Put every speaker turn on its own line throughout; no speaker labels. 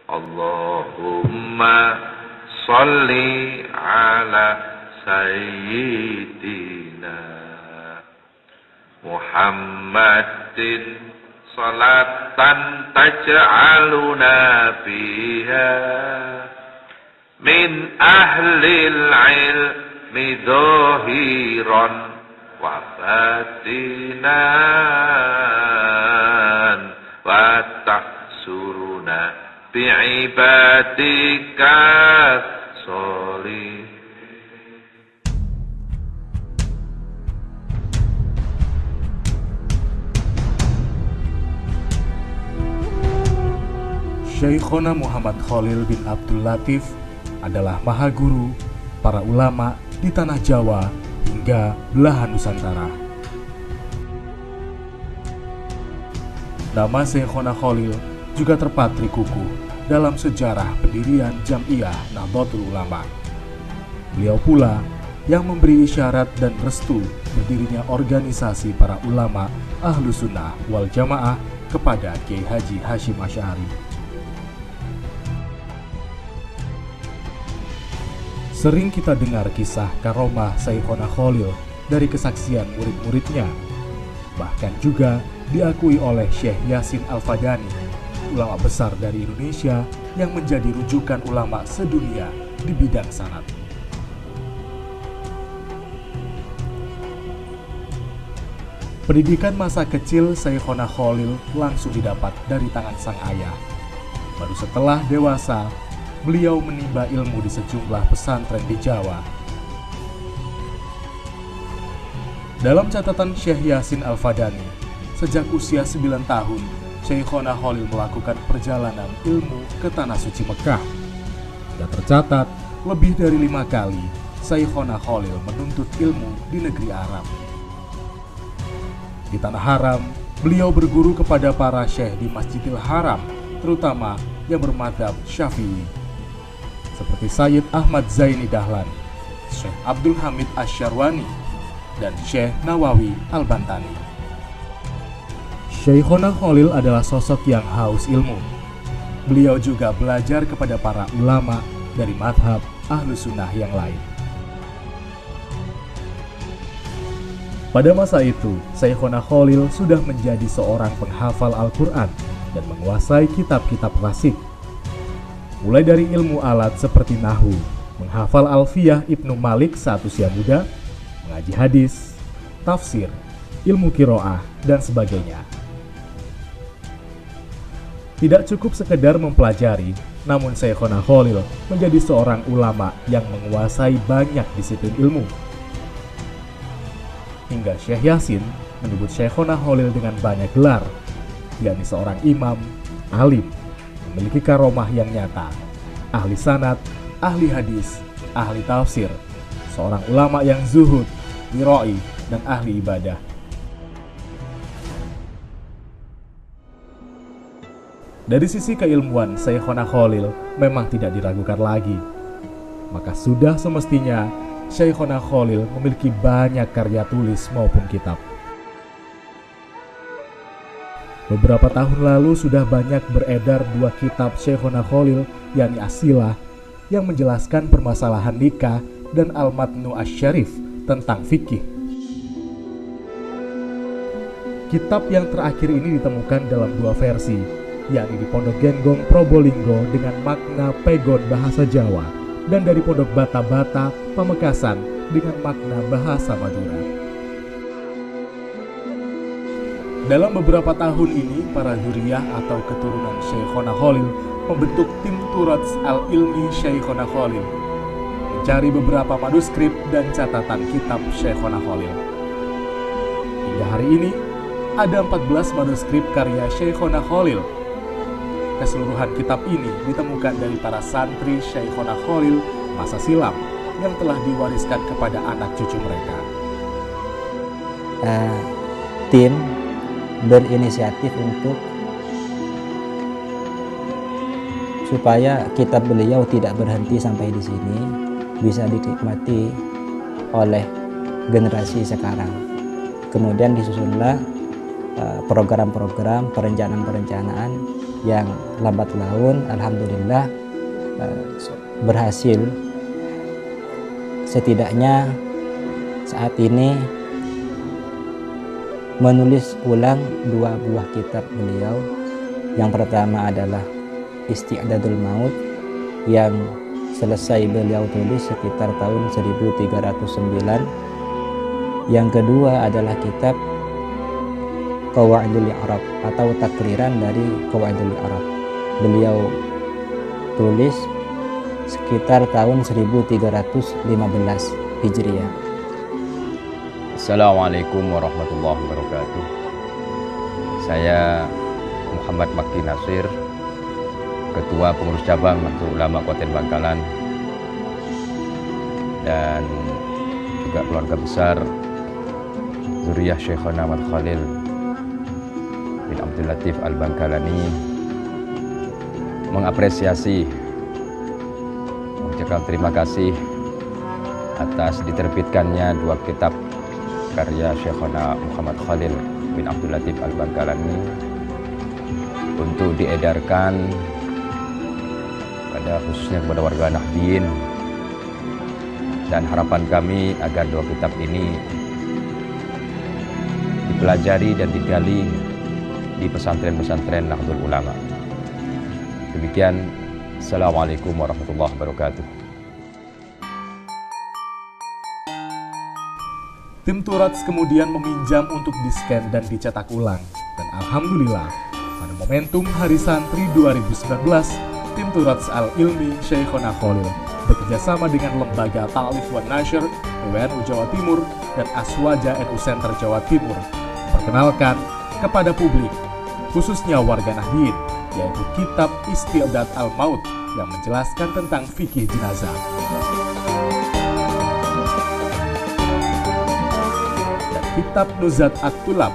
Allahumma sholli ala sayyidina Muhammadin salatan taj'aluna biha min ahlil ilmi dhahiran wa batinan wa tahsuruna bi'ibadika sholih.
Syekhona Muhammad Khalil bin Abdul Latif adalah maha guru para ulama di tanah Jawa hingga belahan Nusantara. Nama Syekhona Khalil juga terpatri kukuh dalam sejarah pendirian Jam'iyah Nahdlatul Ulama. Beliau pula yang memberi isyarat dan restu berdirinya organisasi para ulama Ahlus Sunnah wal Jamaah kepada Kiai Haji Hasyim Asy'ari. Sering kita dengar kisah karomah Syekhona Khalil dari kesaksian murid-muridnya. Bahkan juga diakui oleh Syekh Yasin Al-Fadani, ulama besar dari Indonesia yang menjadi rujukan ulama sedunia di bidang sanad. Pendidikan masa kecil Syekhona Khalil langsung didapat dari tangan sang ayah. Baru setelah dewasa, beliau menimba ilmu di sejumlah pesantren di Jawa. Dalam catatan Syekh Yasin Al-Fadani, sejak usia 9 tahun, Syekhona Khalil melakukan perjalanan ilmu ke Tanah Suci Mekah. Dan tercatat, lebih dari 5 kali, Syekhona Khalil menuntut ilmu di negeri Arab. Di Tanah Haram, beliau berguru kepada para syekh di Masjidil Haram, terutama yang bermadzhab Syafi'i, seperti Sayyid Ahmad Zaini Dahlan, Syekh Abdul Hamid Asy-Syarwani, dan Syekh Nawawi Al-Bantani. Syekhona Khalil adalah sosok yang haus ilmu. Beliau juga belajar kepada para ulama dari madhab Ahlus Sunnah yang lain. Pada masa itu, Syekhona Khalil sudah menjadi seorang penghafal Al-Quran dan menguasai kitab-kitab klasik. Mulai dari ilmu alat seperti Nahwu, menghafal Alfiyah Ibnu Malik saat usia muda, mengaji hadis, tafsir, ilmu qiraah, dan sebagainya. Tidak cukup sekedar mempelajari, namun Syekhona Khalil menjadi seorang ulama yang menguasai banyak disiplin ilmu. Hingga Syekh Yasin menyebut Syekhona Khalil dengan banyak gelar, yakni seorang imam, alim, memiliki karomah yang nyata, ahli sanad, ahli hadis, ahli tafsir, seorang ulama yang zuhud, wiroi, dan ahli ibadah. Dari sisi keilmuan, Syekhona Khalil memang tidak diragukan lagi. Maka sudah semestinya Syekhona Khalil memiliki banyak karya tulis maupun kitab. Beberapa tahun lalu sudah banyak beredar 2 kitab Syekhona Khalil, yakni As-Silah yang menjelaskan permasalahan nikah dan Al-Matnu Asy-Syarif tentang fikih. Kitab yang terakhir ini ditemukan dalam 2 versi, yakni di Pondok Genggong Probolinggo dengan makna pegon bahasa Jawa dan dari Pondok Bata-Bata Pamekasan dengan makna bahasa Madura. Dalam beberapa tahun ini, para dzurriyyah atau keturunan Syekhona Khalil membentuk tim Turats al-Ilmi Syekhona Khalil, mencari beberapa manuskrip dan catatan kitab Syekhona Khalil. Hingga hari ini, ada 14 manuskrip karya Syekhona Khalil. Keseluruhan kitab ini ditemukan dari para santri Syekhona Khalil masa silam yang telah diwariskan kepada anak cucu mereka.
Tim berinisiatif untuk supaya kitab beliau tidak berhenti sampai di sini, bisa dinikmati oleh generasi sekarang. Kemudian disusunlah program-program perencanaan yang lambat laun alhamdulillah berhasil. Setidaknya saat ini menulis ulang 2 buah kitab beliau. Yang pertama adalah Isti'dadul Maut yang selesai beliau tulis sekitar tahun 1309. Yang kedua adalah kitab Qawaidul I'rab atau takriran dari Qawaidul I'rab. Beliau tulis sekitar tahun 1315 Hijriah.
Assalamualaikum warahmatullahi wabarakatuh. Saya Muhammad Makki Nasir, Ketua Pengurus Cabang Nahdlatul Ulama Kabupaten Bangkalan, dan juga keluarga besar zuriyah Syekhona Ahmad Khalil bin Abdul Latif Al-Bangkalani mengapresiasi, mengucapkan terima kasih atas diterbitkannya 2 kitab karya Syekhona Muhammad Khalil bin Abdul Latif Al-Bangkalani untuk diedarkan pada khususnya kepada warga Nahdliyin, dan harapan kami agar 2 kitab ini dipelajari dan digali di pesantren-pesantren Nahdlatul Ulama. Demikian, Assalamualaikum warahmatullahi wabarakatuh.
Tim Turats kemudian meminjam untuk di-scan dan dicetak ulang. Dan alhamdulillah, pada momentum Hari Santri 2019, Tim Turats Al-Ilmi Syekhona Khalil bekerjasama dengan Lembaga Ta'lif wan Nashr PWNU Jawa Timur dan Aswaja NU Center Jawa Timur memperkenalkan kepada publik, khususnya warga Nahdliyin, yaitu kitab Isti'dad al-Maut yang menjelaskan tentang fikih jenazah. Dan kitab Nuzhat at-Tulab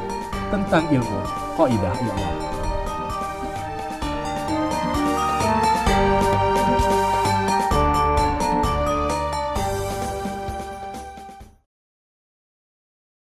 tentang ilmu Qaidah I'rab.